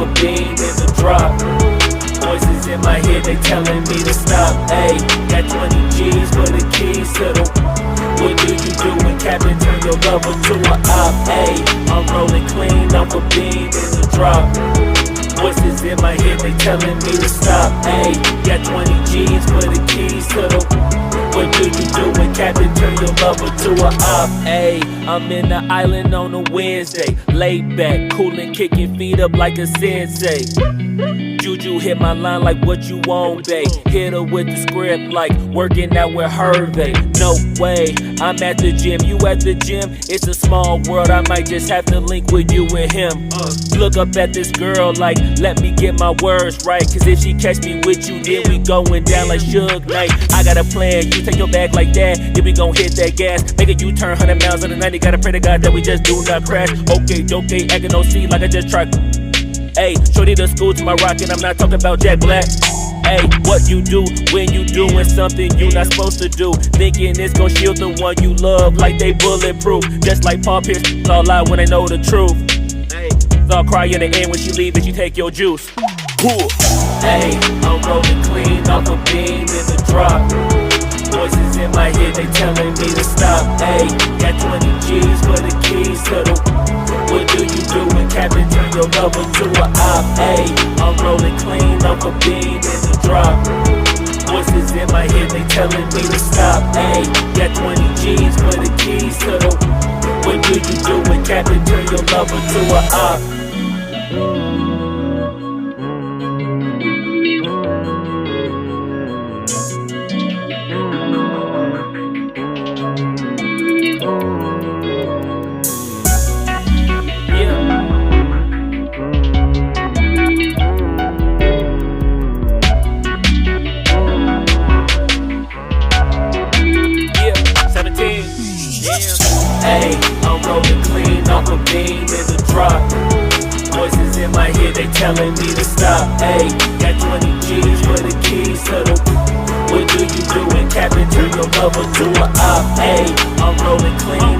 a bean in the drop. Voices in my head, they telling me to stop. Ayy, got 20 G's for the keys to the. What do you do when Captain turn your lover to a op? Ayy, I'm rolling clean off a bean in the drop. Voices in my head, they telling me to stop. Ayy, got 20 G's for the keys to the. What do you do when Captain turn your lover to a op? Ayy, I'm in the island on a Wednesday, laid back, coolin', kicking feet up like a sensei. Juju hit my line like what you want, babe. Hit her with the script like working out with Hervey. No way, I'm at the gym, you at the gym. It's a small world, I might just have to link with you and him. Look up at this girl like, let me get my words right. Cause if she catch me with you, then we going down like Suge Knight. I got a plan, you take your bag like that, then we gon' hit that gas. Make a U-turn 100 miles on the 90, gotta pray to God that we just do not crash. Okay, acting no C like I just tried. Ayy, shorty the school to my rocket, I'm not talking about Jack Black. Ayy, what you do when you doing something you not supposed to do? Thinking it's gon' shield the one you love like they bulletproof. Just like Paul Pierce, it's all lie when they know the truth. Ayy, so I'll cry in the end when she leave and she take your juice. Ayy, I'm rolling clean off a bean in the drop. Voices in my head, they telling me to stop. Ayy, got 20 G's for the keys to the. What do you do when Captain turn your lover to a op? Ayy, I'm rolling clean off a bean in the drop. Voices in my head, they telling me to stop. Ayy, got 20 G's for the keys to the. What do you do when Captain turn your lover to a op? Ayy, I'm rolling clean off a bean in the drop. Voices in my head, they telling me to stop. Ayy, got 20 G's for the keys to the. What do you do when Captain turn your lover to a op? Ayy, I'm rolling clean.